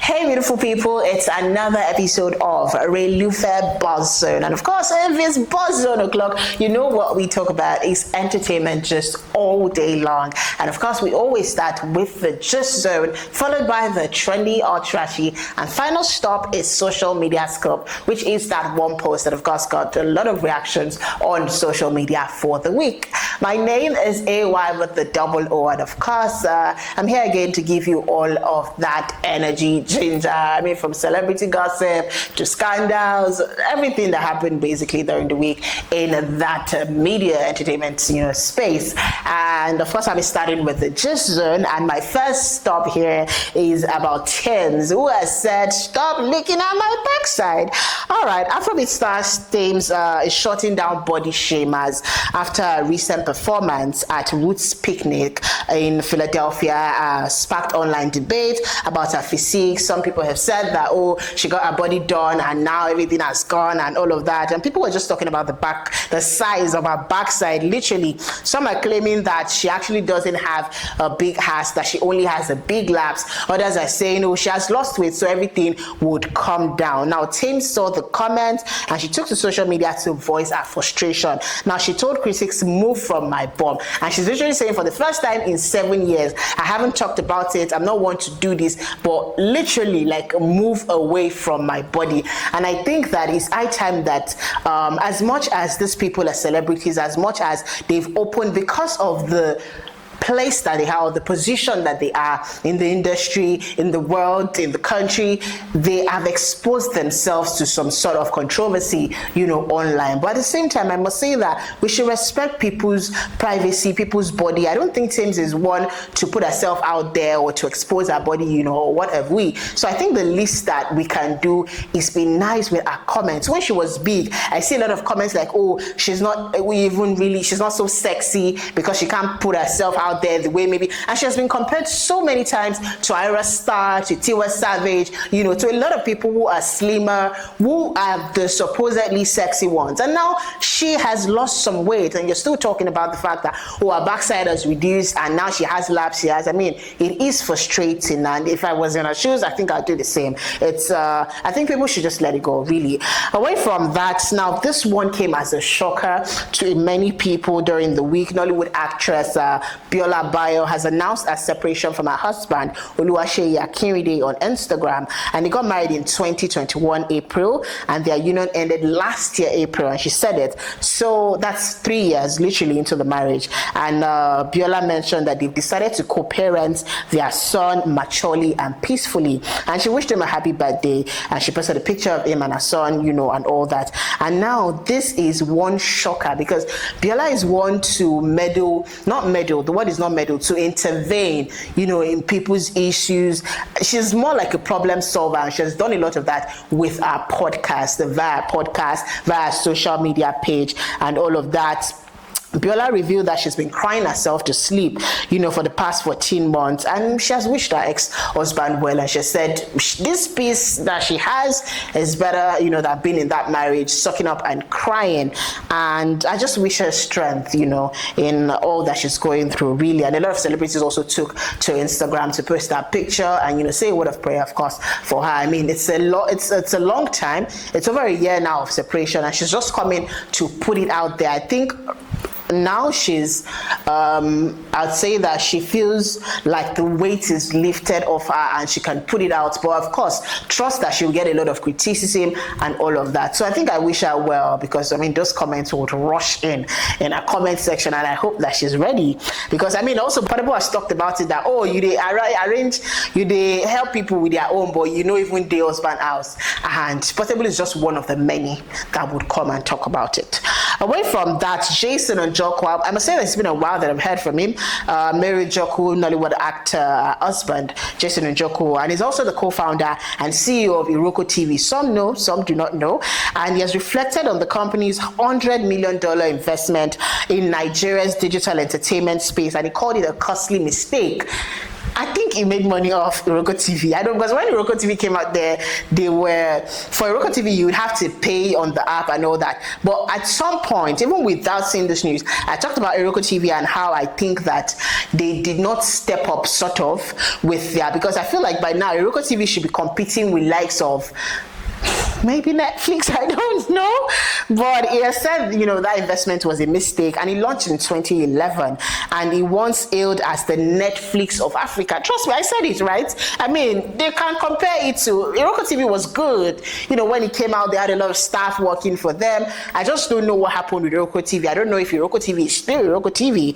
Hey beautiful people, it's another episode of Relufe BuzzZone, and of course if it's BuzzZone o'clock, you know what we talk about is entertainment just all day long. And of course we always start with the Just Zone, followed by the trendy or trashy, and final stop is social media scoop, which is that one post that of course got a lot of reactions on social media for the week. My name is AY with the double O, and of course I'm here again to give you all of that energy, ginger. I mean, from celebrity gossip to scandals, everything that happened basically during the week in that media entertainment space. And of course, I'm starting with the Just Zone, and my first stop here is about Tems, who has said, "Stop looking at my backside." All right, Afrobeat star Tems is shutting down body shamers after a recent performance at Roots Picnic in Philadelphia sparked online debate about her physique. Some people have said that, oh, she got her body done and now everything has gone and all of that. And people were just talking about the size of her backside. Literally, some are claiming that she actually doesn't have a big ass, that she only has a big laps. Others are saying, oh, she has lost weight, so everything would come down. Now, Tems saw the comments and she took to social media to voice her frustration. Now, she told critics, "Move from my bum." And she's literally saying, for the first time in 7 years, I haven't talked about it, I'm not one to do this, but literally like move away from my body. And I think that it's high time that as much as these people are celebrities, as much as they've opened because of the place that they have, the position that they are in the industry, in the world, in the country, they have exposed themselves to some sort of controversy, online. But at the same time, I must say that we should respect people's privacy, people's body. I don't think Tems is one to put herself out there or to expose her body, or what have we. So I think the least that we can do is be nice with our comments. When she was big, I see a lot of comments like, oh, she's not so sexy because she can't put herself out there the way maybe, and she has been compared so many times to Ira Star, to Tiwa Savage, to a lot of people who are slimmer, who are the supposedly sexy ones. And now she has lost some weight, and you're still talking about the fact that, oh, her backside has reduced and now she has laps. It is frustrating, and if I was in her shoes, I think I'd do the same. I think people should just let it go, really. Away from that, now this one came as a shocker to many people during the week. Nollywood actress Abiola Adebayo has announced a separation from her husband Oluwaseyi Akinride on Instagram, and they got married in 2021 April, and their union ended last year April, and she said it. So that's 3 years literally into the marriage, and Abiola mentioned that they've decided to co-parent their son maturely and peacefully, and she wished him a happy birthday, and she posted a picture of him and her son, and all that. And now this is one shocker, because Abiola is one to the word is not meddle, to intervene, in people's issues. She's more like a problem solver, and she has done a lot of that with our via social media page and all of that. Abiola revealed that she's been crying herself to sleep, for the past 14 months, and she has wished her ex-husband well, and she said this peace that she has is better, than being in that marriage, sucking up and crying. And I just wish her strength, in all that she's going through, really. And a lot of celebrities also took to Instagram to post that picture and, say a word of prayer, of course, for her. I mean, it's a long time. It's over a year now of separation, and she's just coming to put it out there. I think now she's I'd say that she feels like the weight is lifted off her and she can put it out, but of course trust that she'll get a lot of criticism and all of that. So I think I wish her well, because those comments would rush in her comment section, and I hope that she's ready, because also people have talked about it that, oh, they help people with their own, but even the husband house, and possibly is just one of the many that would come and talk about it. Away from that, Jason and Njoku, I must say that it's been a while that I've heard from him. Mary Njoku, Nollywood actor, husband, Jason Njoku, and he's also the co-founder and CEO of Iroko TV. Some know, some do not know, and he has reflected on the company's $100 million investment in Nigeria's digital entertainment space, and he called it a costly mistake. I think he made money off Iroko TV. I don't, because when Iroko TV came out there, they were, for Iroko TV, you would have to pay on the app and all that. But at some point, even without seeing this news, I talked about Iroko TV and how I think that they did not step up sort of with their, because I feel like by now Iroko TV should be competing with likes of maybe Netflix, I don't know, but he has said, you know, that investment was a mistake, and he launched in 2011, and he once hailed as the Netflix of Africa. Trust me, I said it right. I mean, they can't compare it to, Iroko TV was good, you know, when it came out, they had a lot of staff working for them. I just don't know what happened with Iroko TV. I don't know if Iroko TV is still Iroko TV,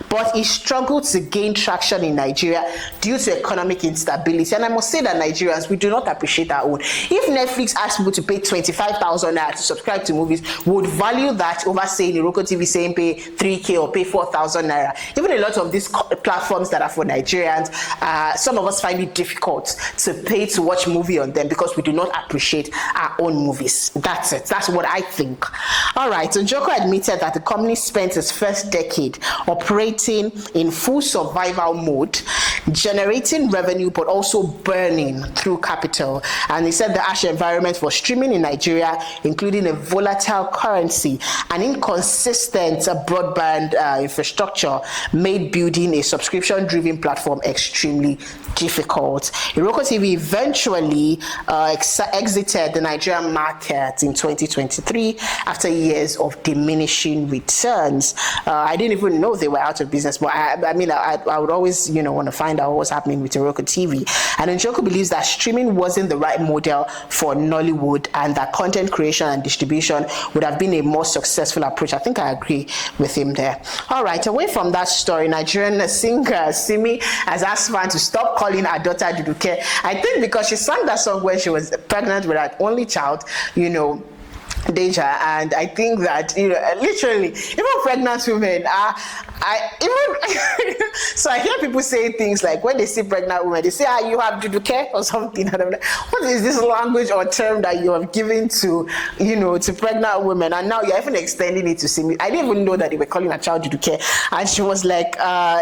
but he struggled to gain traction in Nigeria due to economic instability, and I must say that Nigerians, we do not appreciate our own. If Netflix asked people to pay 25,000 naira to subscribe to movies, would value that over saying Iroko TV saying pay 3K or pay 4,000 naira. Even a lot of these platforms that are for Nigerians, some of us find it difficult to pay to watch movie on them because we do not appreciate our own movies. That's it. That's what I think. All right. So Joko admitted that the company spent its first decade operating in full survival mode, generating revenue but also burning through capital. And he said the harsh environment for streaming in Nigeria, including a volatile currency and inconsistent broadband infrastructure, made building a subscription-driven platform extremely difficult. Iroko TV eventually exited the Nigerian market in 2023 after years of diminishing returns. I didn't even know they were out of business, but I mean, I would always, you know, want to find out what was happening with Iroko TV. And Njoku believes that streaming wasn't the right model for Nollywood, and that content creation and distribution would have been a more successful approach. I think I agree with him there. All right, away from that story, Nigerian singer Simi has asked fans to stop calling her daughter Duduke. I think because she sang that song when she was pregnant with her only child, you know, Danger, and I think that, you know, literally, even pregnant women so I hear people say things like, when they see pregnant women, they say, you have Duduke or something. I don't know. What is this language or term that you have given to, you know, to pregnant women, and now you're even extending it to Simi? I didn't even know that they were calling her child Duduke. And she was like,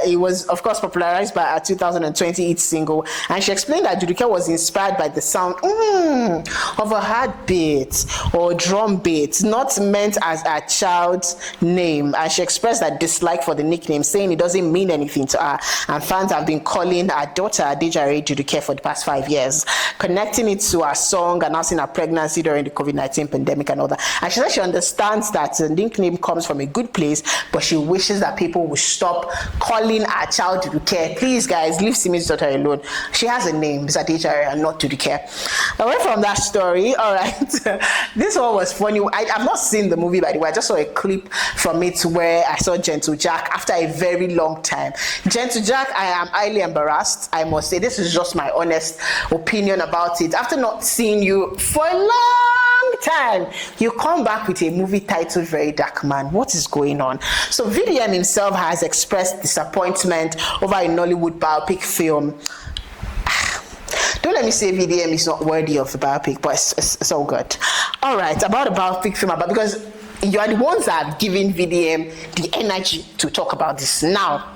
it was of course popularized by her 2020 hit single, and she explained that Duduke was inspired by the sound of a heartbeat or drum beat, not meant as a child's name. And she expressed that dislike for the nickname, saying it doesn't mean anything to her, and fans have been calling her daughter Adejare Duduke for the past 5 years, connecting it to her song announcing her pregnancy during the COVID-19 pandemic and all that. And she said she understands that the nickname comes from a good place, but she wishes that people will stop calling her child Duduke. Please guys, leave Simi's daughter alone. She has a name, it's Adejare and not Duduke. Away from that story, all right, this one was funny. I've not seen the movie, by the way. I just saw a clip from it where I saw Gentle Jack after a very long time. Gentle Jack, I am highly embarrassed, I must say. This is just my honest opinion about it. After not seeing you for a long time, you come back with a movie titled Very Dark Man. What is going on? So VDM himself has expressed disappointment over a Nollywood biopic film. Don't let me say VDM is not worthy of a biopic, but it's all good. All right, about a biopic film, because you are the ones that have given VDM the energy to talk about this. Now,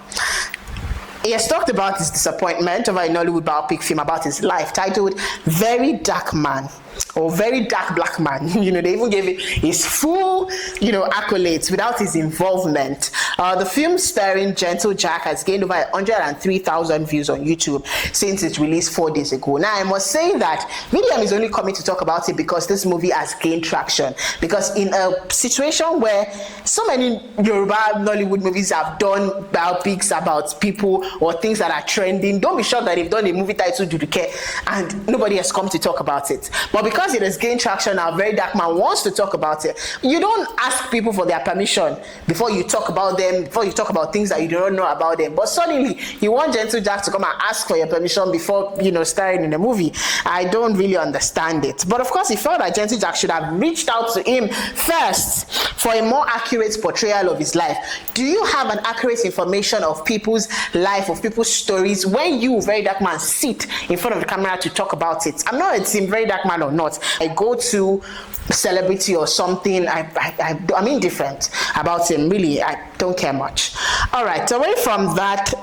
he has talked about his disappointment over a Nollywood biopic film about his life titled Very Dark Man, or Very Dark Black Man. You know, they even gave it his full, you know, accolades without his involvement. The film starring Gentle Jack has gained over 103,000 views on YouTube since its release 4 days ago. Now, I must say that William is only coming to talk about it because this movie has gained traction. Because in a situation where so many Yoruba Nollywood movies have done biopics about people or things that are trending, don't be shocked that they've done a movie titled Duduke and nobody has come to talk about it. But because it has gained traction now, Very Dark Man wants to talk about it. You don't ask people for their permission before you talk about them, before you talk about things that you don't know about them. But suddenly, you want Gentle Jack to come and ask for your permission before, you know, starring in a movie. I don't really understand it. But of course, he felt that Gentle Jack should have reached out to him first for a more accurate portrayal of his life. Do you have an accurate information of people's life, of people's stories, when you, Very Dark Man, sit in front of the camera to talk about it? I'm not a team Very Dark Man or not. I go to celebrity or something, I I'm indifferent about him. Really, I don't care much. All right, away from that,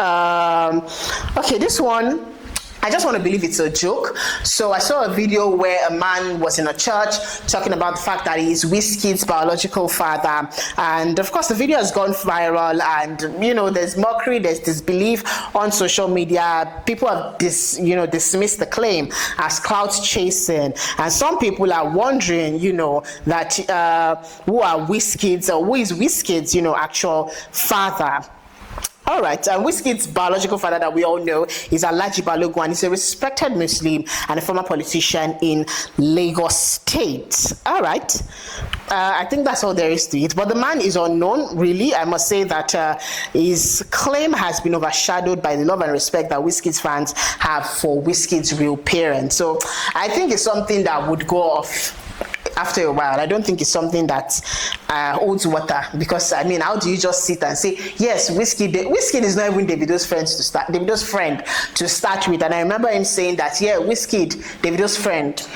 okay, this one, I just want to believe it's a joke. So I saw a video where a man was in a church talking about the fact that he's Wizkid's biological father. And of course, the video has gone viral, and there's mockery, there's disbelief on social media. People have dismissed the claim as clout chasing. And some people are wondering, that who are Wizkid's, or who is Wizkid's, actual father. All right, Wizkid's biological father that we all know is Alhaji Balogun. He's a respected Muslim and a former politician in Lagos State. All right, I think that's all there is to it. But the man is unknown, really. I must say that his claim has been overshadowed by the love and respect that Wizkid's fans have for Wizkid's real parents. So I think it's something that would go off after a while. I don't think it's something that holds water, because how do you just sit and say, yes, Wizkid is not even Davido's friend to start with. And I remember him saying that, yeah, Wizkid, Davido's friend.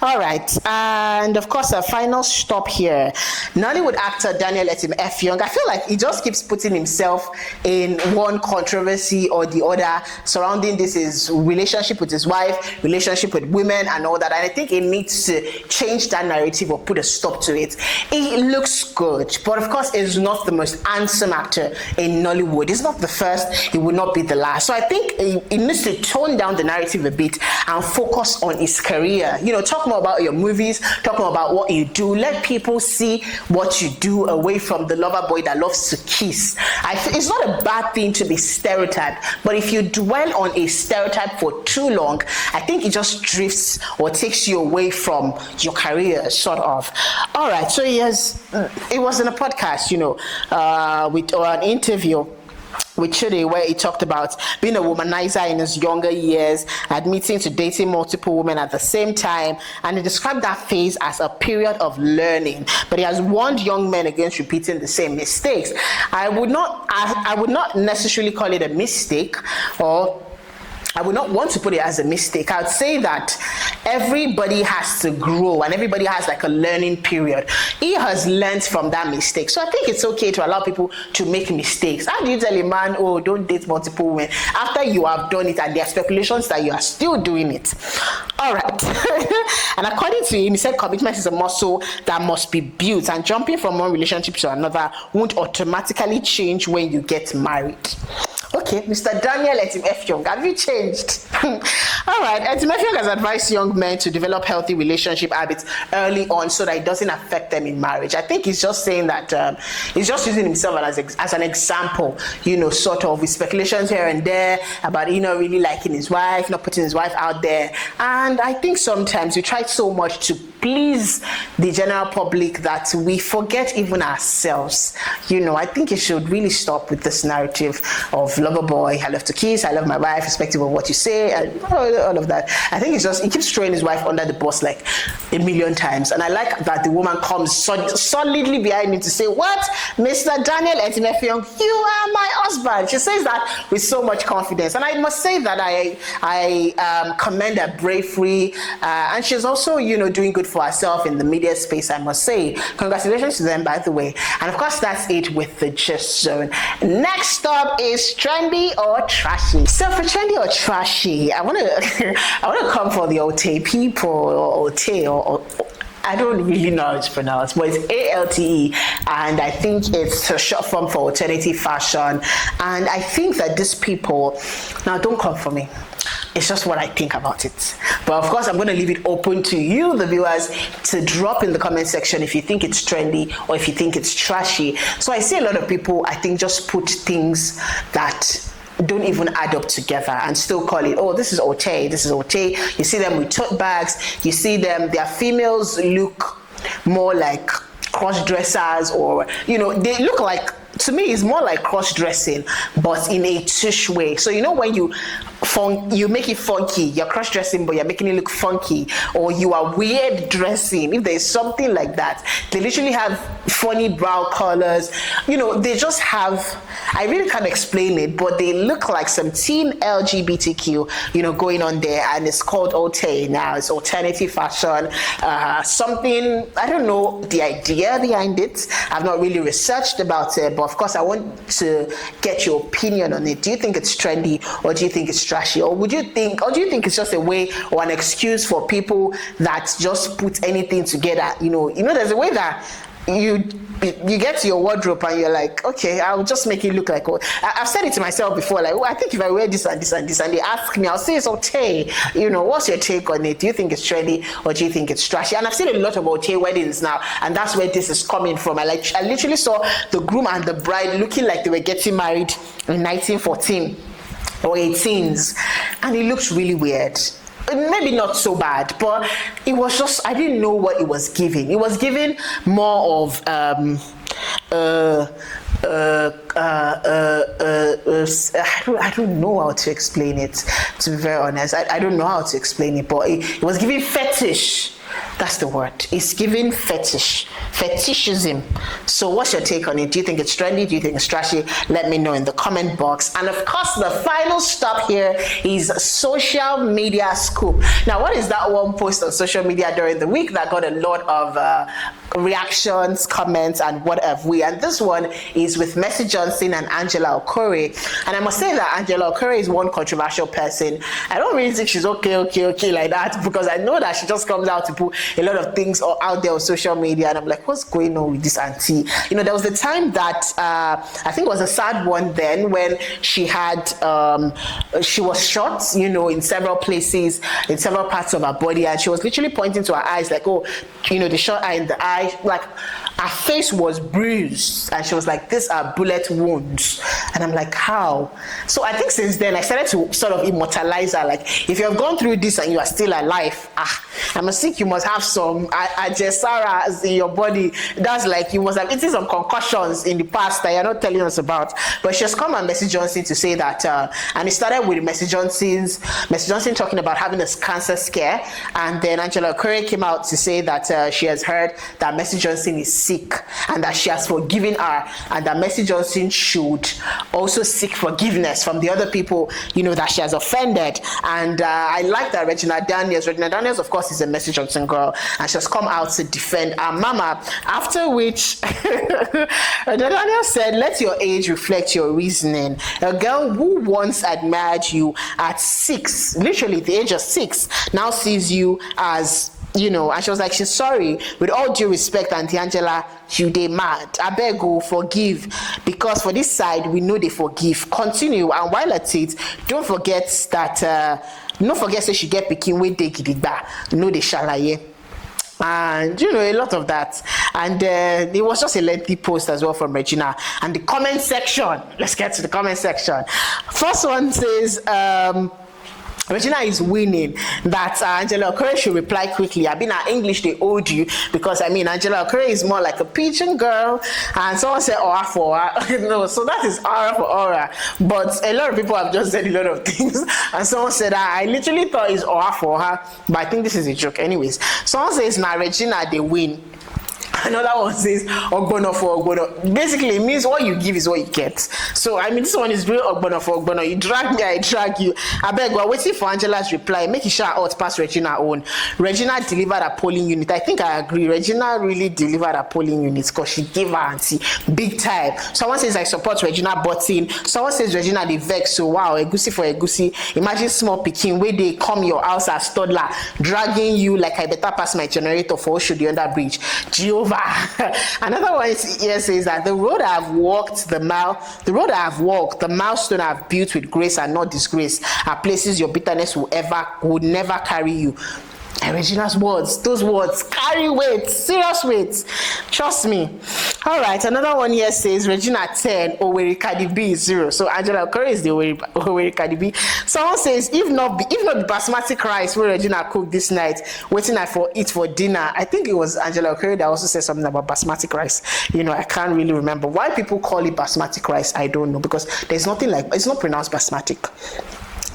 All right, and of course, a final stop here. Nollywood actor Etim Effiong, I feel like he just keeps putting himself in one controversy or the other surrounding his relationship with his wife, relationship with women, and all that. And I think he needs to change that narrative or put a stop to it. He looks good, but of course, he's not the most handsome actor in Nollywood. He's not the first, he will not be the last. So I think he needs to tone down the narrative a bit and focus on his career. Talk more about your movies, talk more about what you do. Let people see what you do away from the lover boy that loves to kiss. It's not a bad thing to be stereotyped, but if you dwell on a stereotype for too long, I think it just drifts or takes you away from your career, sort of. All right, so it was in a podcast, or an interview with Chidi, where he talked about being a womanizer in his younger years, admitting to dating multiple women at the same time, and he described that phase as a period of learning. But he has warned young men against repeating the same mistakes. I would not necessarily call it a mistake, or I would not want to put it as a mistake. I would say that everybody has to grow, and everybody has like a learning period. He has learned from that mistake. So I think it's okay to allow people to make mistakes. How do you tell a man, oh, don't date multiple women, after you have done it and there are speculations that you are still doing it? All right. And according to him, he said commitment is a muscle that must be built, and jumping from one relationship to another won't automatically change when you get married. Okay, Mr. Etim Effiong, have you changed? All right, Etim Effiong has advised young men to develop healthy relationship habits early on so that it doesn't affect them in marriage. I think he's just saying that he's just using himself as an example, sort of with speculations here and there about, really liking his wife, not putting his wife out there. And I think sometimes we try so much to please the general public that we forget even ourselves. I think you should really stop with this narrative of lover boy, I love to kiss, I love my wife, irrespective of what you say, and all of that. I think he keeps throwing his wife under the bus like a million times. And I like that the woman comes solidly behind him to say, what? Mr. Etim Effiong, you are my husband. She says that with so much confidence. And I must say that I commend her bravery. And she's also, doing good for herself in the media space, I must say. Congratulations to them, by the way. And of course, that's it with the Gist Zone. Next up is trendy or trashy. So for trendy or trashy, I want to come for the Ote people, or Ote, or I don't really know how it's pronounced, but it's ALTE, and I think it's a short form for alternative fashion. And I think that these people, now don't come for me, it's just what I think about it. But of course, I'm going to leave it open to you, the viewers, to drop in the comment section if you think it's trendy or if you think it's trashy. So I see a lot of people, I think, just put things that don't even add up together and still call it, oh, this is Ote, this is Ote. You see them with tote bags, you see them, their females look more like cross-dressers, or, they look like, to me, it's more like cross-dressing, but in a tush way. So, when you you make it funky. You're cross-dressing, but you're making it look funky, or you are weird dressing. If there's something like that, they literally have funny brow colors. You know, they just have, I really can't explain it, but they look like some teen LGBTQ, you know, going on there, and it's called Ote now. It's alternative fashion, something, I don't know the idea behind it. I've not really researched about it, but of course I want to get your opinion on it. Do you think it's trendy, or do you think it's trashy, or do you think it's just a way or an excuse for people that just put anything together? You know, there's a way that you get to your wardrobe and you're like, okay, I'll just make it look like what I've said it to myself before, like, I think if I wear this and this and this, and they ask me, I'll say it's okay. You know, what's your take on it? Do you think it's trendy, or do you think it's trashy? And I've seen a lot of okay weddings now, and that's where this is coming from. I literally saw the groom and the bride looking like they were getting married in 1914 or 18s, and it looks really weird. Maybe not so bad, but it was just, I didn't know what it was giving. It was giving more of I don't know how to explain it, to be very honest. I don't know how to explain it, but it was giving fetish. That's the word. It's giving fetishism. So what's your take on it? Do you think it's trendy? Do you think it's trashy? Let me know in the comment box. And of course, the final stop here is social media scoop. Now, what is that one post on social media during the week that got a lot of reactions, comments, and what have we? And this one is with Mercy Johnson and Angela Okore. And I must say that Angela Okore is one controversial person. I don't really think she's okay like that, because I know that she just comes out to put a lot of things out there on social media, and I'm like, what's going on with this auntie? You know, there was the time that I think it was a sad one then, when she had she was shot, you know, in several places, in several parts of her body, and she was literally pointing to her eyes like, oh, you know, they shot her in the eye, like her face was bruised, and she was like, these are bullet wounds. And I'm like, how? So I think since then I started to sort of immortalize her, like, if you have gone through this and you are still alive, I must think you must have some ajesara in your body. That's like, you must have eaten some concussions in the past that you're not telling us about. But she has come and Mercy Johnson to say that, and it started with Mercy Johnson talking about having a cancer scare, and then Angela Okore came out to say that she has heard that Mercy Johnson is sick, and that she has forgiven her, and that Mercy Johnson should also seek forgiveness from the other people, you know, that she has offended. And I like that Regina Daniels, of course, is a Mercy Johnson girl, and she has come out to defend her mama, after which Regina Daniels said, let your age reflect your reasoning. A girl who once admired you at 6, literally the age of 6, now sees you as, you know, and she was like, she's sorry, with all due respect, Auntie Angela, you dey mad. I beg you, forgive, because for this side, we know they forgive. Continue, and while at it, don't forget that, don't forget say she get pikin wey dey gidigba, no dey shalaye. And you know, a lot of that. And it was just a lengthy post as well from Regina. And the comment section, let's get to the comment section. First one says, Regina is winning, that Angela Okore should reply quickly. I mean, our English, they owed you, because I mean, Angela Okore is more like a pidgin girl, and someone said aura for her. No, so that is aura for aura. But a lot of people have just said a lot of things, and someone said, I literally thought it's aura for her, but I think this is a joke. Anyways, someone says, now Regina, they win. Another one says ogbono for ogbono. Basically, it means what you give is what you get. So I mean, this one is real ogbono for ogbono. You drag me, I drag you. I beg, we're waiting for Angela's reply. Make it sure out past Regina own. Regina delivered a polling unit. I think I agree. Regina really delivered a polling unit, because she gave her auntie big time. Someone says I support Regina Button. Someone says Regina the vex. So wow, egusi for egusi. Imagine small pikin where they come your house as toddler, dragging you like I better pass my generator for Oshodi under bridge. Jehovah. Another one here says that the road I have walked, the milestone I have built with grace and not disgrace, are places your bitterness would never carry you. And Regina's words, those words carry weight, serious weight. Trust me. All right, another one here says Regina 10, Owerri Cardi B is 0. So Angela Okore is the Owerri Cardi B. Someone says, if not the basmati rice where Regina cooked this night, waiting for it for dinner. I think it was Angela Okore that also said something about basmati rice. You know, I can't really remember why people call it basmati rice. I don't know, because there's nothing like, it's not pronounced basmati.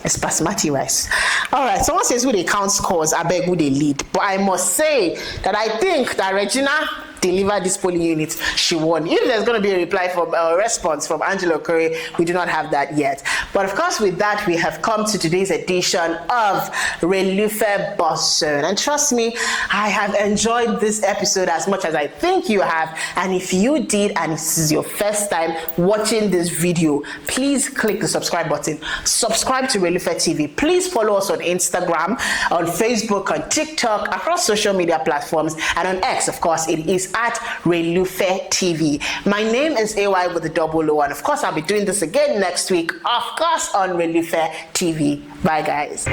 It's basmati rice. All right, someone says who they count scores, I beg who they lead. But I must say that I think that Regina delivered this polling unit, she won. If there's going to be a reply from a response from Angelo Curry, we do not have that yet. But of course, with that, we have come to today's edition of Relufe BuzzZone. And trust me, I have enjoyed this episode as much as I think you have. And if you did, and this is your first time watching this video, please click the subscribe button. Subscribe to Relufe TV. Please follow us on Instagram, on Facebook, on TikTok, across social media platforms, and on X, of course, it is at Relufe TV. My name is AY with a double O, and of course I'll be doing this again next week, of course, on Relufe TV. Bye guys.